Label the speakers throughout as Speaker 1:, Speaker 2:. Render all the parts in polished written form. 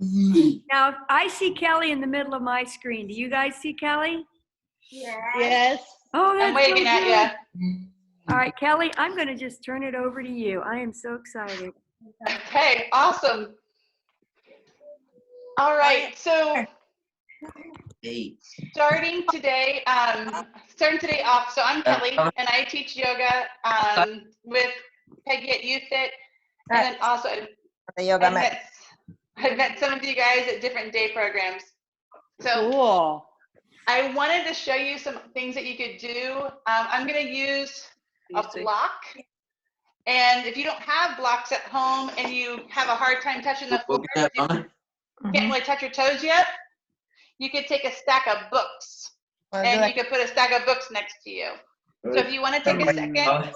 Speaker 1: Now, I see Kelly in the middle of my screen. Do you guys see Kelly?
Speaker 2: Yes.
Speaker 1: Oh, that's
Speaker 3: I'm waving
Speaker 1: so
Speaker 3: at
Speaker 1: good.
Speaker 3: you.
Speaker 1: All right, Kelly, I'm going to just turn it over to you. I am so excited.
Speaker 3: Okay, awesome. All right, so starting today off, so I'm Kelly, and I teach yoga with Peggy at UFIT, and then also I've met some of you guys at different day programs. So
Speaker 2: Cool.
Speaker 3: I wanted to show you some things that you could do. I'm going to use a block. And if you don't have blocks at home and you have a hard time touching the floor, you can't really touch your toes yet, you could take a stack of books. And you could put a stack of books next to you. So if you want to take a second,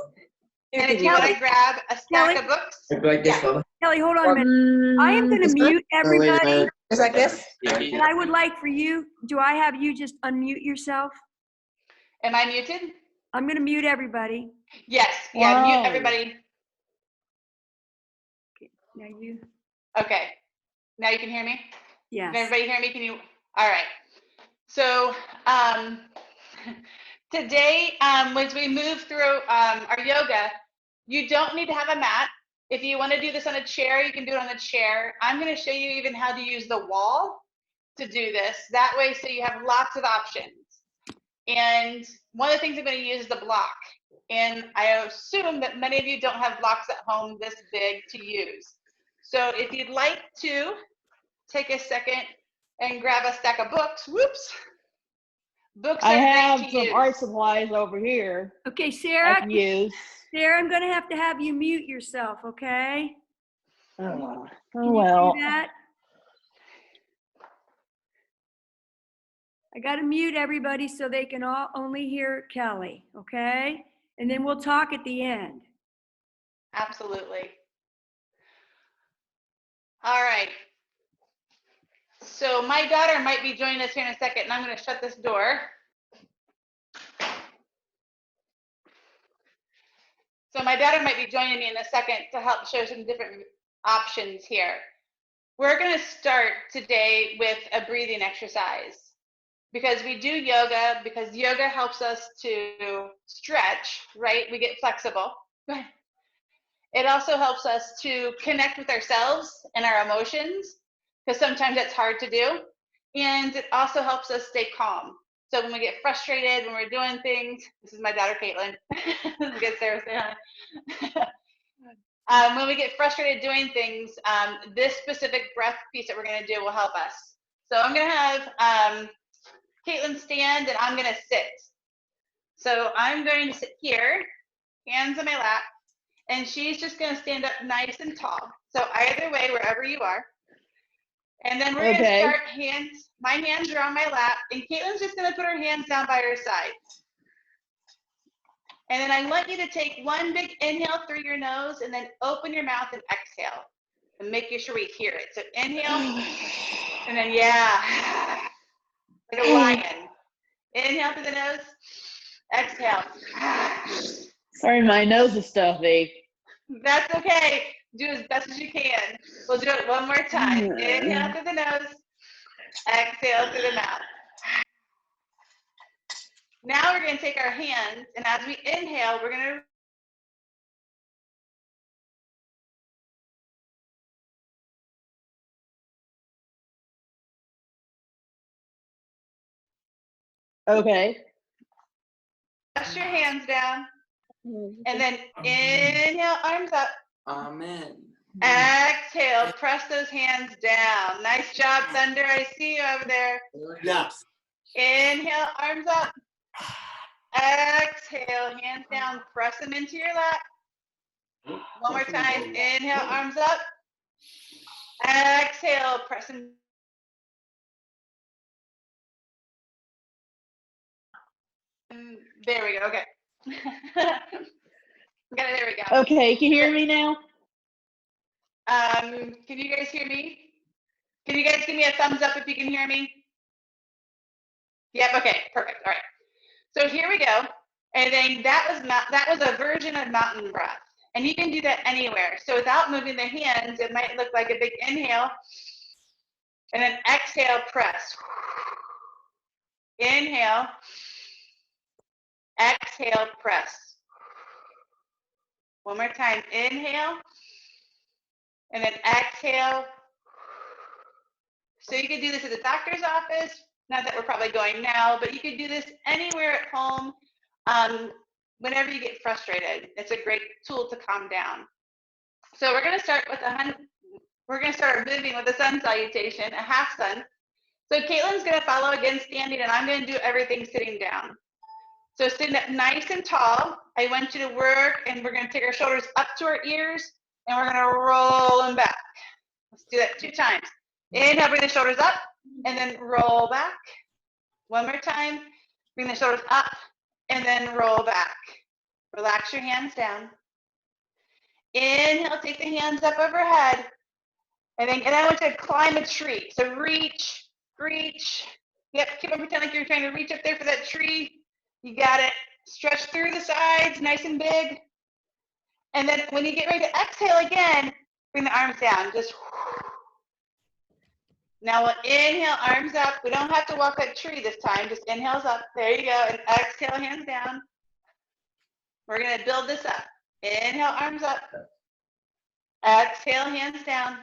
Speaker 3: and if you want to grab a stack of books. Yeah.
Speaker 1: Kelly, hold on a minute. I am going to mute everybody.
Speaker 4: Just like this?
Speaker 1: And I would like for you, do I have you just unmute yourself?
Speaker 3: Am I muted?
Speaker 1: I'm going to mute everybody.
Speaker 3: Yes. Yeah,
Speaker 2: Wow.
Speaker 3: mute everybody.
Speaker 1: Okay, now you.
Speaker 3: Okay. Now you can hear me?
Speaker 1: Yes.
Speaker 3: Can everybody hear me? Can you? All right. So today, as we move through our yoga, you don't need to have a mat. If you want to do this on a chair, you can do it on a chair. I'm going to show you even how to use the wall to do this. That way, so you have lots of options. And one of the things I'm going to use is the block. And I assume that many of you don't have blocks at home this big to use. So if you'd like to take a second and grab a stack of books, whoops. Books
Speaker 2: I
Speaker 3: are
Speaker 2: have
Speaker 3: great to
Speaker 2: some
Speaker 3: use.
Speaker 2: art supplies over here.
Speaker 1: Okay,
Speaker 2: I
Speaker 1: Sarah.
Speaker 2: can use.
Speaker 1: Sarah, I'm going to have you mute yourself, okay?
Speaker 2: Oh
Speaker 1: Can
Speaker 2: well.
Speaker 1: you do that? I got to mute everybody so they can all only hear Kelly, okay? And then we'll talk at the end.
Speaker 3: Absolutely. All right. So my daughter might be joining us here in a second, and I'm going to shut this door. So my daughter might be joining me in a second to help show some different options here. We're going to start today with a breathing exercise because we do yoga, because yoga helps us to stretch, right? We get flexible. It also helps us to connect with ourselves and our emotions because sometimes that's hard to do. And it also helps us stay calm. So when we get frustrated, when we're doing things, this is my daughter, Caitlin. This is good, Sarah, say hi. When we get frustrated doing things, this specific breath piece that we're going to do will help us. So I'm going to have Caitlin stand and I'm going to sit. So I'm going to sit here, hands on my lap, and she's just going to stand up nice and tall. So either way, wherever you are. And then we're going to start my hands are on my lap, and Caitlin's just going to put her hands down by her side. And then I want you to take one big inhale through your nose and then open your mouth and exhale. And making sure we hear it. So inhale, and then like a lion. Inhale through the nose, exhale.
Speaker 2: Sorry, my nose is stuffy.
Speaker 3: That's okay. Do as best as you can. We'll do it one more time. Inhale through the nose, exhale through the mouth. Now we're going to take our hands, and as we inhale, we're going to
Speaker 2: Okay.
Speaker 3: press your hands down, and then inhale, arms up.
Speaker 4: Amen.
Speaker 3: Exhale, press those hands down. Nice job, Thunder. I see you over there.
Speaker 4: Yes.
Speaker 3: Inhale, arms up. Exhale, hands down. Press them into your lap. One more time. Inhale, arms up. Exhale, press them. There we go. Okay. There we go.
Speaker 2: Okay, can you hear me now?
Speaker 3: Can you guys hear me? Can you guys give me a thumbs up if you can hear me? Yep. Okay. Perfect. All right. So here we go. And then that was a version of mountain breath, and you can do that anywhere. So without moving the hands, it might look like a big inhale, And then exhale, press. Inhale. Exhale, press. One more time. Inhale. And then exhale. So you could do this at the doctor's office. Not that we're probably going now, but you could do this anywhere at home. Whenever you get frustrated, it's a great tool to calm down. So we're going to start with moving with a sun salutation, a half sun. So Caitlin's going to follow again standing, and I'm going to do everything sitting down. So sitting up nice and tall. I want you to work, and we're going to take our shoulders up to our ears, and we're going to roll them back. Let's do that 2 times. Inhale, bring the shoulders up, and then roll back. One more time. Bring the shoulders up, and then roll back. Relax your hands down. Inhale, take the hands up overhead. And I want you to climb a tree. So reach. Yep, keep on pretending like you're trying to reach up there for that tree. You got it. Stretch through the sides, nice and big. And then when you get ready to exhale again, bring the arms down. Just now we'll inhale, arms up. We don't have to walk that tree this time. Just inhales up. There you go. And exhale, hands down. We're going to build this up. Inhale, arms up. Exhale, hands down.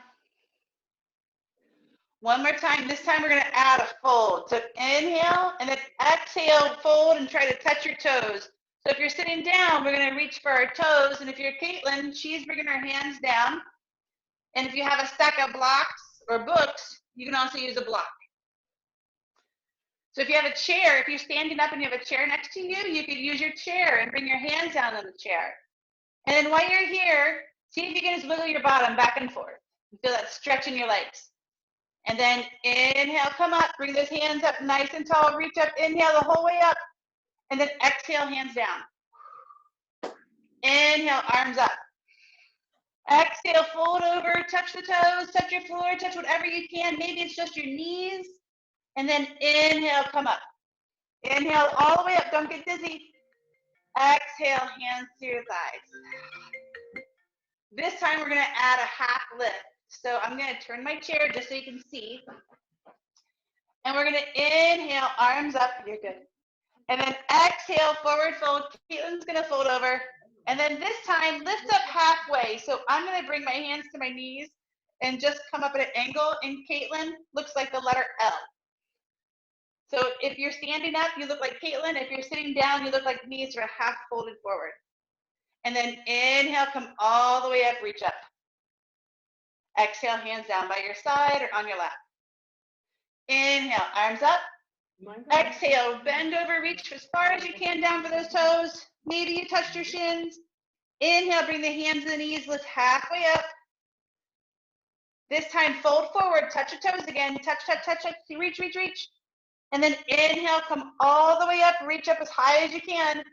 Speaker 3: One more time. This time we're going to add a fold. So inhale and then exhale, fold, and try to touch your toes. So if you're sitting down, we're going to reach for our toes. And if you're Caitlin, she's bringing her hands down. And if you have a stack of blocks or books, you can also use a block. So if you have a chair, if you're standing up and you have a chair next to you, you could use your chair and bring your hands down on the chair. And then while you're here, see if you can just wiggle your bottom back and forth. Feel that stretch in your legs. And then inhale, come up, bring those hands up nice and tall, reach up, inhale the whole way up, and then exhale, hands down. Inhale, arms up. Exhale, fold over, touch the toes, touch your floor, touch whatever you can. Maybe it's just your knees. And then inhale, come up. Inhale all the way up, don't get dizzy. Exhale, hands to your thighs. This time we're gonna add a half lift. So I'm gonna turn my chair just so you can see. And we're gonna inhale, arms up, you're good. And then exhale, forward fold. Caitlin's gonna fold over. And then this time, lift up halfway. So I'm gonna bring my hands to my knees and just come up at an angle. And Caitlin looks like the letter L. So if you're standing up, you look like Caitlin. If you're sitting down, you look like me, so we're half folded forward. And then inhale, come all the way up, reach up. Exhale, hands down by your side or on your lap. Inhale, arms up. Exhale, bend over, reach as far as you can down for those toes. Maybe you touched your shins. Inhale, bring the hands to the knees, lift halfway up. This time, fold forward, touch your toes again. Touch, reach. And then inhale, come all the way up, reach up as high as you can,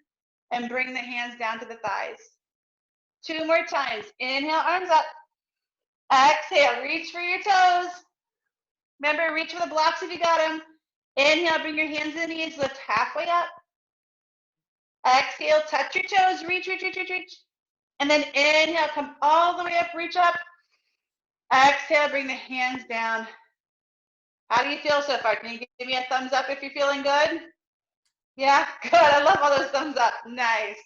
Speaker 3: and bring the hands down to the thighs. 2 more times. Inhale, arms up. Exhale, reach for your toes. Remember, reach for the blocks if you got them. Inhale, bring your hands to the knees, lift halfway up. Exhale, touch your toes, reach. And then inhale, come all the way up, reach up. Exhale, bring the hands down. How do you feel so far? Can you give me a thumbs up if you're feeling good? Yeah, good. I love all those thumbs up. Nice.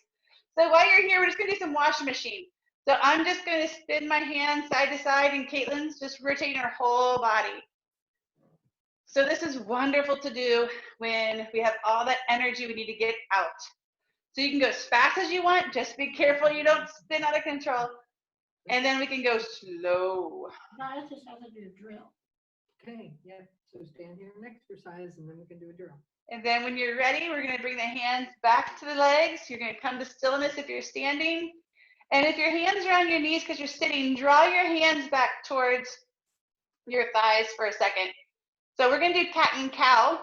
Speaker 3: So while you're here, we're just going to do some washing machine. So I'm just going to spin my hands side to side, and Caitlin's just rotating her whole body. So this is wonderful to do when we have all that energy we need to get out. So you can go as fast as you want. Just be careful you don't spin out of control. And then we can go slow.
Speaker 4: No, this just has to do a drill. Okay, yeah. So stand here and exercise, and then we can do a drill.
Speaker 3: And then when you're ready, we're going to bring the hands back to the legs. You're going to come to stillness if you're standing. And if your hands are on your knees because you're sitting, draw your hands back towards your thighs for a second. So we're going to do cat and cow.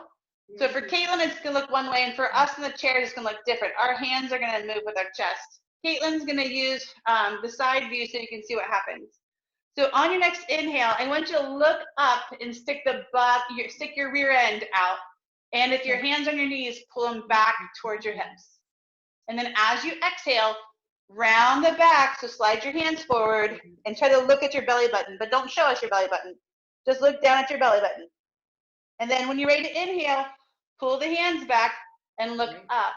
Speaker 3: So for Caitlin, it's going to look one way, and for us in the chair, it's going to look different. Our hands are going to move with our chest. Caitlin's going to use the side view so you can see what happens. So on your next inhale, I want you to look up and stick your rear end out. And if your hands on your knees, pull them back towards your hips. And then as you exhale, round the back, so slide your hands forward and try to look at your belly button, but don't show us your belly button. Just look down at your belly button. And then when you're ready to inhale, pull the hands back and look up.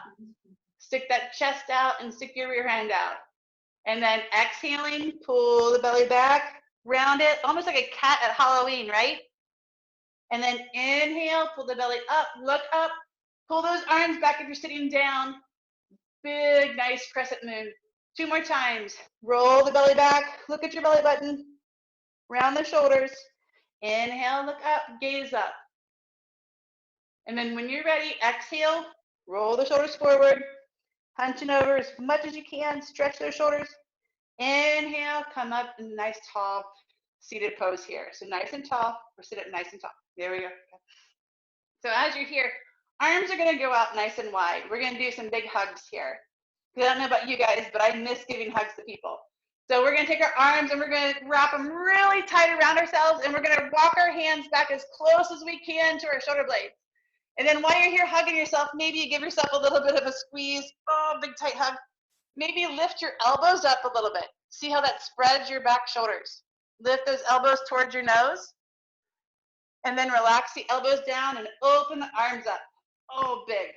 Speaker 3: Stick that chest out and stick your rear hand out. And then exhaling, pull the belly back, round it, almost like a cat at Halloween, right? And then inhale, pull the belly up, look up, pull those arms back if you're sitting down. Big, nice crescent moon. 2 more times. Roll the belly back, look at your belly button, round the shoulders. Inhale, look up, gaze up. And then when you're ready, exhale, roll the shoulders forward, hunching over as much as you can, stretch those shoulders. Inhale, come up in a nice tall seated pose here. So nice and tall, or sit up nice and tall. There we go. So as you're here, arms are gonna go out nice and wide. We're gonna do some big hugs here. I don't know about you guys, but I miss giving hugs to people. So we're gonna take our arms and we're gonna wrap them really tight around ourselves, and we're gonna walk our hands back as close as we can to our shoulder blades. And then while you're here hugging yourself, maybe you give yourself a little bit of a squeeze. Oh, big tight hug. Maybe lift your elbows up a little bit. See how that spreads your back shoulders. Lift those elbows towards your nose. And then relax the elbows down and open the arms up. Oh, big.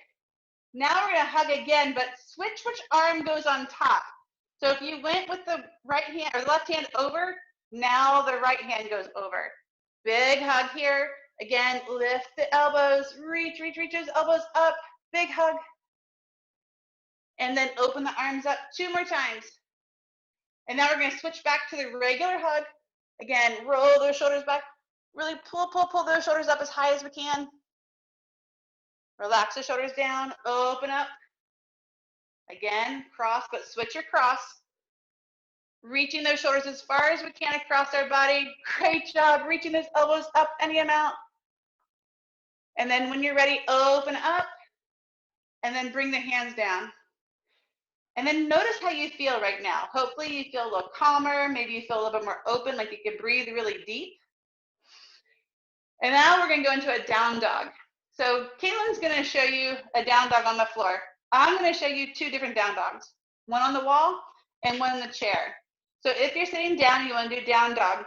Speaker 3: Now we're gonna hug again, but switch which arm goes on top. So if you went with the right hand or the left hand over, now the right hand goes over. Big hug here. Again, lift the elbows, reach those elbows up, big hug. And then open the arms up 2 more times. And now we're gonna switch back to the regular hug. Again, roll those shoulders back. Really pull those shoulders up as high as we can. Relax the shoulders down, open up. Again, cross, but switch your cross. Reaching those shoulders as far as we can across our body. Great job, reaching those elbows up any amount. And then when you're ready, open up. And then bring the hands down. And then notice how you feel right now. Hopefully you feel a little calmer. Maybe you feel a little bit more open, like you can breathe really deep. And now we're gonna go into a down dog. So Caitlin's gonna show you a down dog on the floor. I'm gonna show you 2 different down dogs. One on the wall and one in the chair. So if you're sitting down and you wanna do down dog,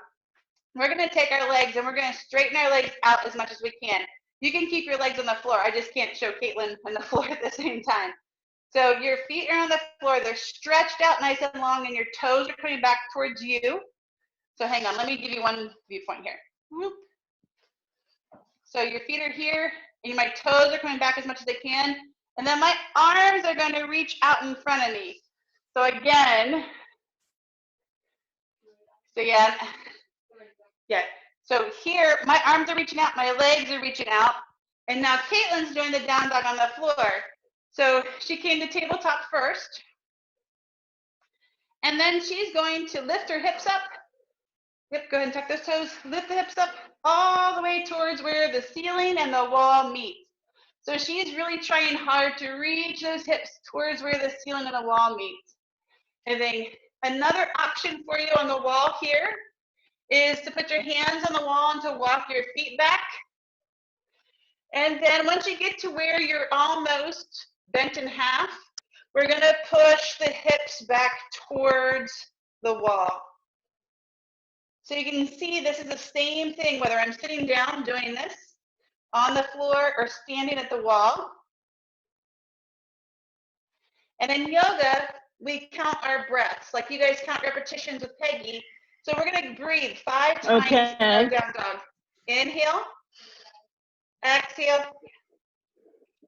Speaker 3: we're gonna take our legs and we're gonna straighten our legs out as much as we can. You can keep your legs on the floor. I just can't show Caitlin on the floor at the same time. So your feet are on the floor. They're stretched out nice and long and your toes are coming back towards you. So hang on, let me give you one viewpoint here. Whoop. So your feet are here and my toes are coming back as much as they can. And then my arms are going to reach out in front of me. So again, yeah. So here, my arms are reaching out, my legs are reaching out. And now Caitlin's doing the down dog on the floor. So she came to tabletop first. And then she's going to lift her hips up. Yep, go ahead and tuck those toes. Lift the hips up all the way towards where the ceiling and the wall meet. So she's really trying hard to reach those hips towards where the ceiling and the wall meet. And then another option for you on the wall here is to put your hands on the wall and to walk your feet back. And then once you get to where you're almost bent in half, we're gonna push the hips back towards the wall. So you can see this is the same thing, whether I'm sitting down doing this on the floor or standing at the wall. And in yoga, we count our breaths, like you guys count repetitions with Peggy. So we're gonna breathe 5 times in our down dog. Inhale, exhale.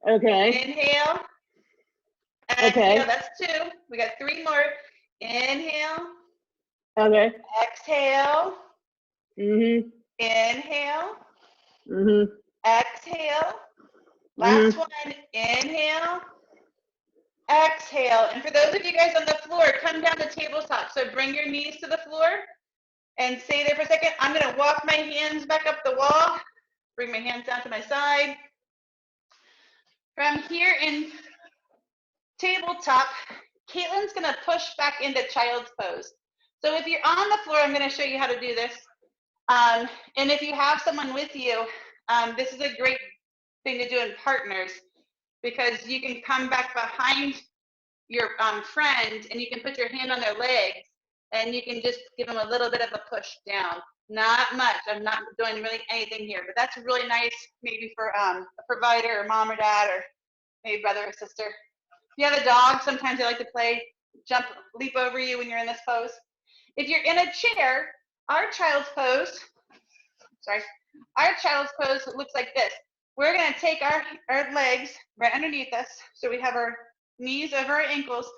Speaker 2: Okay.
Speaker 3: Inhale, exhale,
Speaker 2: Okay.
Speaker 3: that's 2. We got 3 more. Inhale,
Speaker 2: Okay.
Speaker 3: exhale,
Speaker 2: Mhm.
Speaker 3: inhale,
Speaker 2: Mhm.
Speaker 3: exhale. Last one, inhale, exhale. And for those of you guys on the floor, come down to tabletop. So bring your knees to the floor and stay there for a second. I'm gonna walk my hands back up the wall, bring my hands down to my side. From here in tabletop, Caitlin's gonna push back into child's pose. So if you're on the floor, I'm gonna show you how to do this. And if you have someone with you, this is a great thing to do in partners because you can come back behind your friend and you can put your hand on their legs and you can just give them a little bit of a push down. Not much. I'm not doing really anything here, but that's really nice maybe for a provider or mom or dad or maybe brother or sister. If you have a dog, sometimes they like to play, jump, leap over you when you're in this pose. If you're in a chair, our child's pose looks like this. We're going to take our legs right underneath us. So we have our knees over our ankles.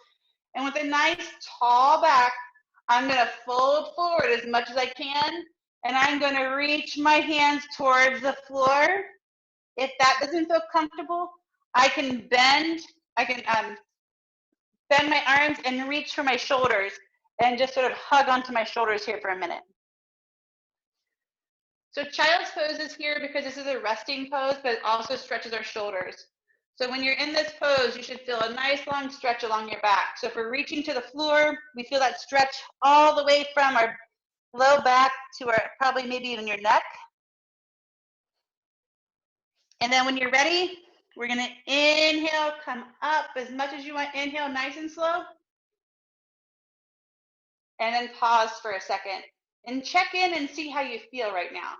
Speaker 3: And with a nice tall back, I'm going to fold forward as much as I can. And I'm going to reach my hands towards the floor. If that doesn't feel comfortable, I can bend my arms and reach for my shoulders and just sort of hug onto my shoulders here for a minute. So child's pose is here because this is a resting pose, but it also stretches our shoulders. So when you're in this pose, you should feel a nice long stretch along your back. So if we're reaching to the floor, we feel that stretch all the way from our low back to our, probably maybe even your neck. And then when you're ready, we're gonna inhale, come up as much as you want. Inhale, nice and slow. And then pause for a second and check in and see how you feel right now.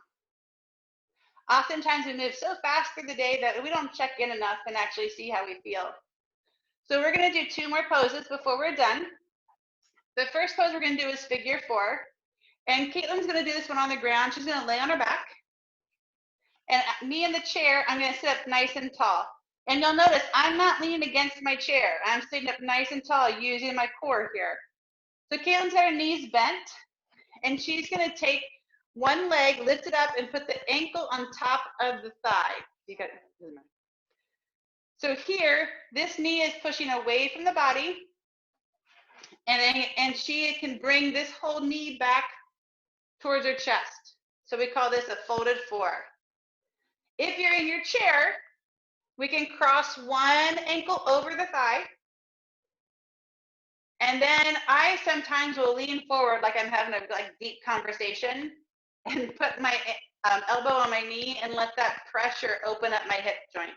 Speaker 3: Oftentimes we move so fast through the day that we don't check in enough and actually see how we feel. So we're gonna do 2 more poses before we're done. The first pose we're gonna do is figure 4. And Caitlin's gonna do this one on the ground. She's gonna lay on her back. And me in the chair, I'm gonna sit up nice and tall. And you'll notice I'm not leaning against my chair. I'm sitting up nice and tall using my core here. So Caitlin's got her knees bent and she's gonna take one leg, lift it up and put the ankle on top of the thigh. So here, this knee is pushing away from the body and she can bring this whole knee back towards her chest. So we call this a folded 4. If you're in your chair, we can cross one ankle over the thigh. And then I sometimes will lean forward like I'm having a deep conversation and put my elbow on my knee and let that pressure open up my hip joint.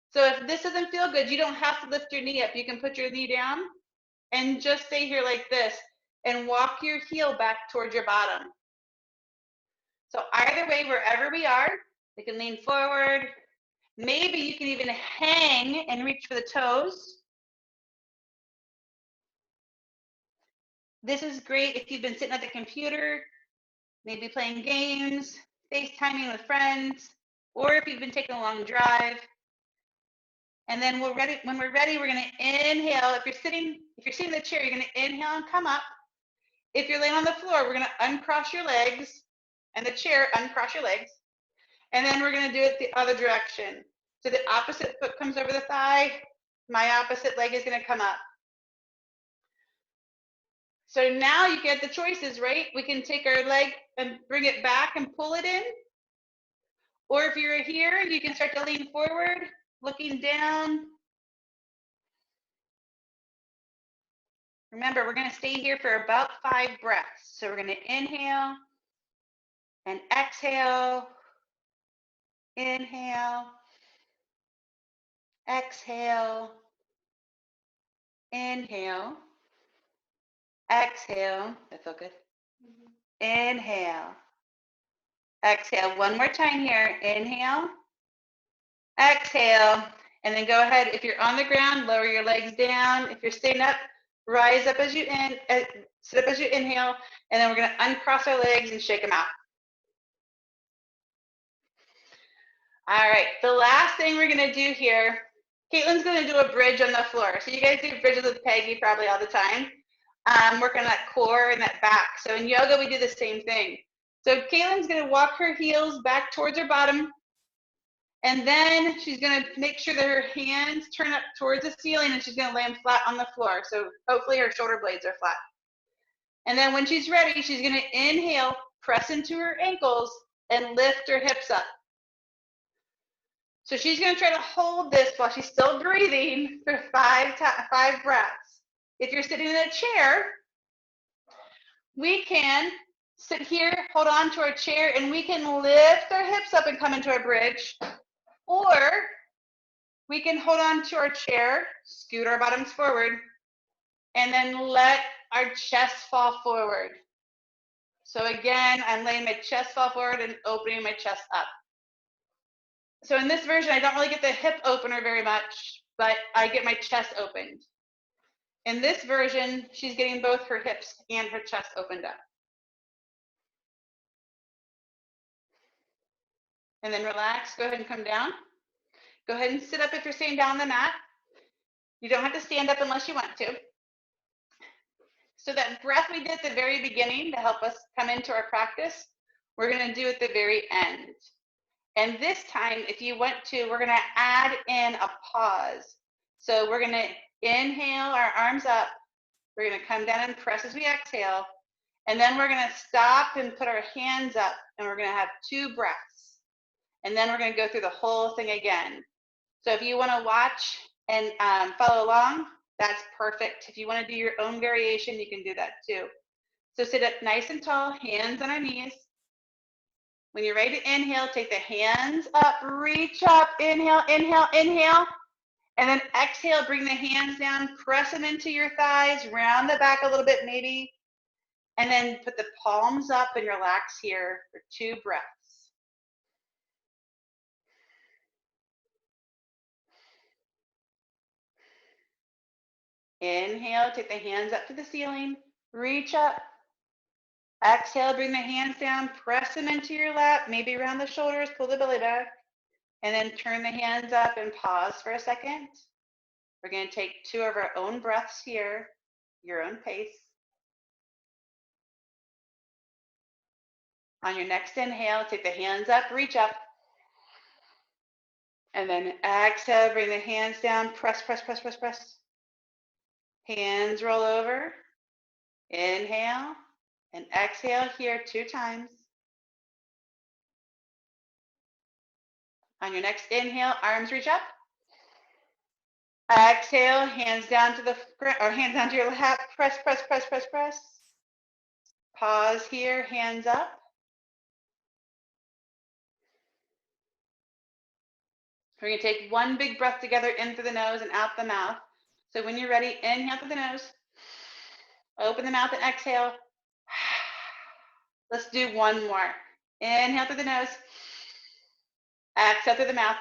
Speaker 3: So if this doesn't feel good, you don't have to lift your knee up. You can put your knee down and just stay here like this and walk your heel back towards your bottom. So either way, wherever we are, we can lean forward. Maybe you can even hang and reach for the toes. This is great if you've been sitting at the computer, maybe playing games, FaceTiming with friends, or if you've been taking a long drive. And then when we're ready, we're gonna inhale. If you're sitting in the chair, you're gonna inhale and come up. If you're laying on the floor, we're gonna uncross your legs, and the chair, uncross your legs. And then we're gonna do it the other direction. So the opposite foot comes over the thigh, my opposite leg is gonna come up. So now you get the choices, right? We can take our leg and bring it back and pull it in. Or if you're here, you can start to lean forward, looking down. Remember, we're gonna stay here for about 5 breaths. So we're gonna inhale and exhale, inhale, exhale, inhale, exhale. That felt good. Inhale, exhale. One more time here. Inhale, exhale, and then go ahead. If you're on the ground, lower your legs down. If you're staying up, rise up as you sit up as you inhale, and then we're going to uncross our legs and shake them out. All right, the last thing we're going to do here, Caitlin's going to do a bridge on the floor. So you guys do bridges with Peggy probably all the time. Work on that core and that back. So in yoga, we do the same thing. So Caitlin's going to walk her heels back towards her bottom. And then she's going to make sure that her hands turn up towards the ceiling and she's going to land flat on the floor. So hopefully her shoulder blades are flat. And then when she's ready, she's going to inhale, press into her ankles, and lift her hips up. So she's going to try to hold this while she's still breathing for 5 breaths. If you're sitting in a chair, we can sit here, hold on to our chair, and we can lift our hips up and come into our bridge. Or we can hold on to our chair, scoot our bottoms forward, and then let our chest fall forward. So again, I'm laying my chest fall forward and opening my chest up. So in this version, I don't really get the hip opener very much, but I get my chest opened. In this version, she's getting both her hips and her chest opened up. And then relax, go ahead and come down. Go ahead and sit up if you're sitting down on the mat. You don't have to stand up unless you want to. So that breath we did at the very beginning to help us come into our practice, we're going to do at the very end. And this time, if you want to, we're going to add in a pause. So we're going to inhale our arms up. We're going to come down and press as we exhale. And then we're going to stop and put our hands up, and we're going to have 2 breaths. And then we're going to go through the whole thing again. So if you want to watch and follow along, that's perfect. If you want to do your own variation, you can do that too. So sit up nice and tall, hands on our knees. When you're ready to inhale, take the hands up, reach up, inhale, inhale, inhale. And then exhale, bring the hands down, press them into your thighs, round the back a little bit maybe. And then put the palms up and relax here for 2 breaths. Inhale, take the hands up to the ceiling, reach up. Exhale, bring the hands down, press them into your lap, maybe around the shoulders, pull the belly back. And then turn the hands up and pause for a second. We're going to take 2 of our own breaths here, your own pace. On your next inhale, take the hands up, reach up. And then exhale, bring the hands down, press, press, press, press, press. Hands roll over. Inhale and exhale here 2 times. On your next inhale, arms reach up. Exhale, hands down to the or hands down to your lap. Press, press, press, press, press. Pause here, hands up. We're going to take 1 big breath together in through the nose and out the mouth. So when you're ready, inhale through the nose. Open the mouth and exhale. Let's do 1 more. Inhale through the nose. Exhale through the mouth.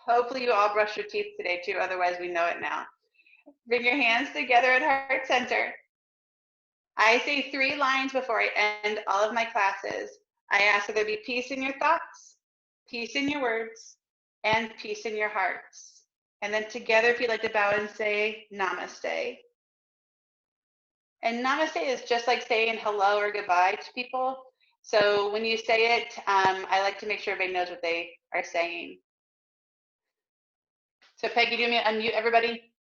Speaker 3: Hopefully you all brush your teeth today too, otherwise we know it now. Bring your hands together at heart center. I say 3 lines before I end all of my classes. I ask that there be peace in your thoughts, peace in your words, and peace in your hearts. And then together, if you'd like to bow and say namaste. And namaste is just like saying hello or goodbye to people. So when you say it, I like to make sure everybody knows what they are saying. So Peggy, do you want me to unmute everybody?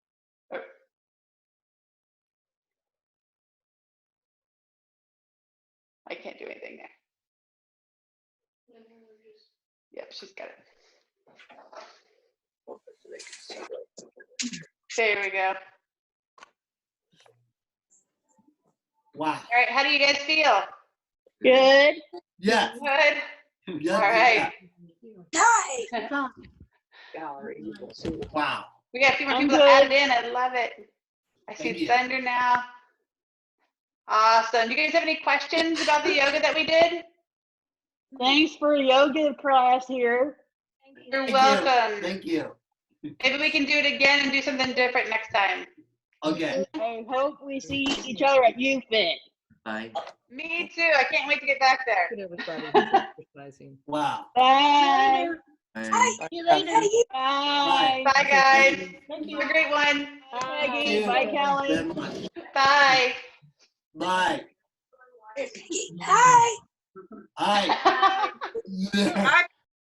Speaker 3: I can't do anything there. Yep, she's got it. There we go.
Speaker 5: Wow.
Speaker 3: All right, how do you guys feel?
Speaker 2: Good.
Speaker 5: Yeah.
Speaker 3: Good?
Speaker 5: Yeah.
Speaker 3: All right.
Speaker 4: Gallery.
Speaker 5: Wow.
Speaker 3: We got a few more
Speaker 2: I'm
Speaker 3: people
Speaker 2: good.
Speaker 3: added in. I love it. I
Speaker 5: Thank
Speaker 3: see
Speaker 5: you.
Speaker 3: Thunder now. Awesome. Do you guys have any questions about the yoga that we did?
Speaker 2: Thanks for yoga class here.
Speaker 3: You're
Speaker 5: Thank
Speaker 3: welcome.
Speaker 5: you. Thank you.
Speaker 3: Maybe we can do it again and do something different next time.
Speaker 5: Okay.
Speaker 2: I hope we see each other at UFIT.
Speaker 6: Bye.
Speaker 3: Me too. I can't wait to get back there.
Speaker 4: Good everybody who's exercising.
Speaker 5: Wow.
Speaker 2: Bye.
Speaker 6: Bye.
Speaker 2: See you later. Bye.
Speaker 3: Bye, guys.
Speaker 2: Thank you.
Speaker 3: Have a great one.
Speaker 2: Bye, Maggie.
Speaker 5: Thank you
Speaker 2: Bye,
Speaker 5: very
Speaker 2: Kelly.
Speaker 5: much.
Speaker 3: Bye.
Speaker 5: Bye.
Speaker 7: Hi.
Speaker 5: Hi.
Speaker 3: Bye.